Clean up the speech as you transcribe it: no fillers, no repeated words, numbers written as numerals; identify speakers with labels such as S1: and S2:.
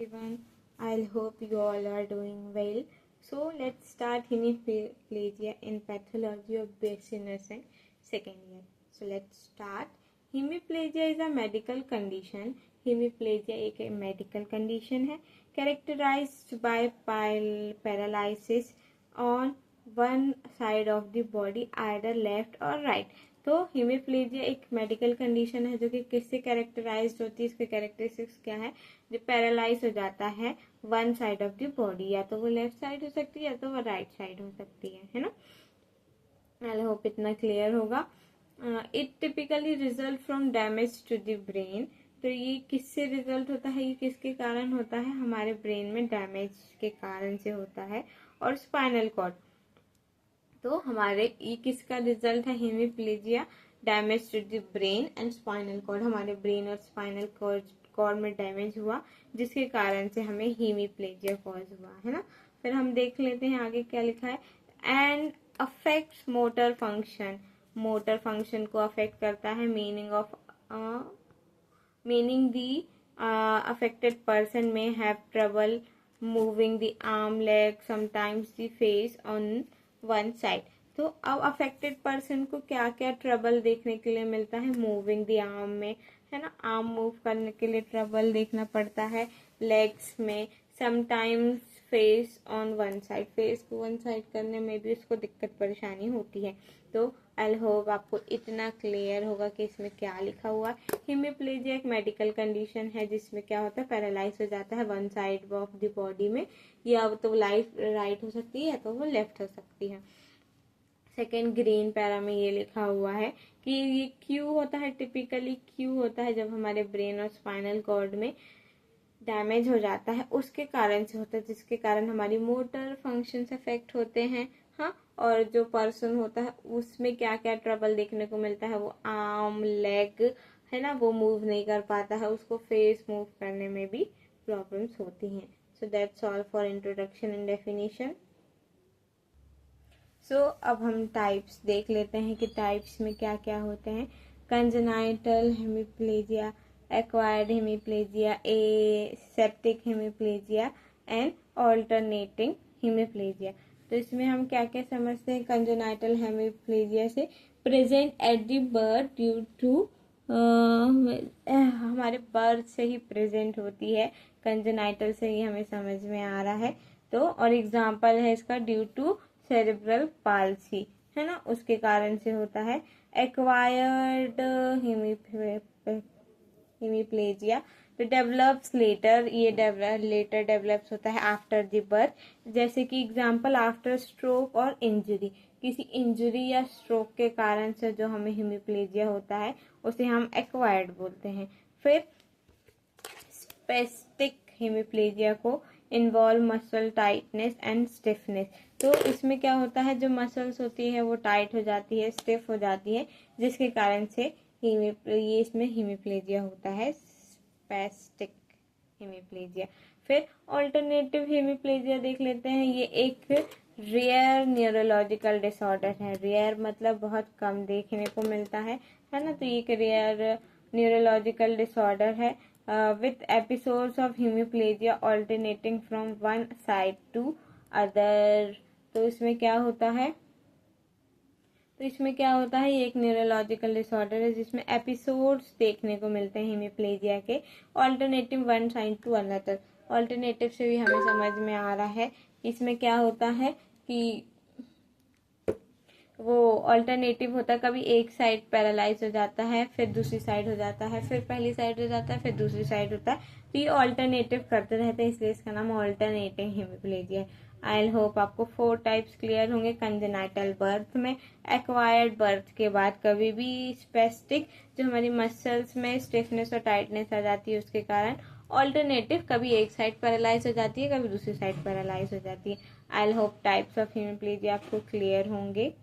S1: Everyone, I hope you all are doing well. So let's start hemiplegia in pathology of BSc nursing second year. So let's start. Hemiplegia is a medical condition. Hemiplegia एक medical condition है characterized by paralysis on one side of the body, either left or right. तो हीमिप्लेजिया एक medical condition है जो कि किससे characterised होती है, इसके कैरेक्टरिस्टिक्स क्या है, जो पैरालाइज हो जाता है one side of the body, या तो वो लेफ्ट साइड हो सकती है या तो वो राइट साइड हो सकती है ना। आई होप इतना क्लियर होगा। It typically result from damage to the brain. तो ये किससे रिजल्ट होता है, ये किसके कारण होता है, हमारे ब्रेन में डैमेज के कारण से होता है। और स्पाइनल कॉर्ड, तो हमारे ये किसका रिजल्ट है, hemiplegia, damage to the brain and spinal cord. हमारे ब्रेन और स्पाइनल कॉर्ड में डैमेज हुआ जिसके कारण से हमें हेमिप्लेजिया कॉज हुआ है ना। फिर हम देख लेते हैं आगे क्या लिखा है। And affects motor function, motor function को अफेक्ट करता है। मीनिंग दी अफेक्टेड पर्सन में have trouble moving the arm, leg, sometimes the face on one side. तो अब अफेक्टेड पर्सन को क्या क्या ट्रबल देखने के लिए मिलता है, मूविंग द आर्म में, है ना, आर्म मूव करने के लिए ट्रबल देखना पड़ता है, लेग्स में, sometimes face on one side, face को वन साइड करने में भी उसको दिक्कत परेशानी होती है। तो आई होप आपको इतना क्लियर होगा कि इसमें क्या लिखा हुआ है। हीमिप्लेजिया एक मेडिकल कंडीशन है जिसमें क्या होता है, पैरालाइज हो जाता है one side of the body में, या तो राइट हो सकती है या तो वो लेफ्ट हो सकती है। सेकेंड ग्रीन पैरा में ये लिखा हुआ है कि ये क्यों होता है, टिपिकली क्यों होता है, जब हमारे ब्रेन और स्पाइनल कॉर्ड में डैमेज हो जाता है उसके कारण से होता है, जिसके कारण हमारी मोटर फंक्शंस अफेक्ट होते हैं। हाँ, और जो पर्सन होता है उसमें क्या क्या ट्रबल देखने को मिलता है, वो आर्म, लेग, है ना, वो मूव नहीं कर पाता है, उसको फेस मूव करने में भी प्रॉब्लम्स होती हैं। So that's all for introduction and definition. So अब हम टाइप्स देख लेते हैं कि टाइप्स में क्या क्या होते हैं। Congenital hemiplegia, acquired hemiplegia, aseptic hemiplegia and alternating hemiplegia. तो इसमें हम क्या क्या समझते हैं, कंजेनाइटल हेमिप्लेजिया से present at the birth due to, हमारे बर्थ से ही प्रेजेंट होती है, कंजेनाइटल से ही हमें समझ में आ रहा है। तो और एग्जाम्पल है इसका ड्यू टू सेरेब्रल पाल्सी, है ना, उसके कारण से होता है। एक्वायर्ड हेमिप्लेजिया तो डेवलप्स लेटर, ये लेटर डेवलप्स होता है आफ्टर द बर्थ, जैसे कि एग्जांपल आफ्टर स्ट्रोक और इंजरी, किसी इंजरी या स्ट्रोक के कारण से जो हमें हेमिप्लेजिया होता है उसे हम एक्वायर्ड बोलते हैं। फिर स्पेस्टिक हेमिप्लेजिया को involve muscle tightness and stiffness. तो इसमें क्या होता है, जो मसल्स होती है वो टाइट हो जाती है, स्टिफ हो जाती है, जिसके कारण से ये इसमें हेमिप्लेजिया होता है, स्पेस्टिक हेमिप्लेजिया। फिर ऑल्टरनेटिव हेमिप्लेजिया देख लेते हैं। ये एक रेयर न्यूरोलॉजिकल डिसऑर्डर है। रेयर मतलब बहुत कम देखने को मिलता है ना। तो ये एक रेयर न्यूरोलॉजिकल डिसऑर्डर है with episodes of hemiplegia alternating from one side to other। तो इसमें क्या होता है, ये एक न्यूरोलॉजिकल डिसऑर्डर है जिसमें एपिसोड्स देखने को मिलते हैं हेमिप्लेजिया के, alternative one side to another. Alternative से भी हमें समझ में आ रहा है इसमें क्या होता है कि वो ऑल्टरनेटिव होता है, कभी एक साइड पैरालाइज हो जाता है, फिर दूसरी साइड हो जाता है, फिर पहली साइड हो जाता है, फिर दूसरी साइड होता है। तो ये ऑल्टरनेटिव करते रहते हैं, इसलिए इसका नाम ऑल्टरनेटिंग हेमिप्लेजिया है। आई होप आपको 4 टाइप्स क्लियर होंगे। कंजेनाइटल बर्थ में, एक्वायर्ड बर्थ के बाद कभी भी स्पेस्टिक, जो हमारी मसल्स में स्टिफनेस और टाइटनेस आ जाती है उसके कारण, ऑल्टरनेटिव कभी एक साइड पैरालाइज हो जाती है, कभी दूसरी साइड पैरालाइज हो जाती है। I hope types of hemiplegia आपको क्लियर होंगे।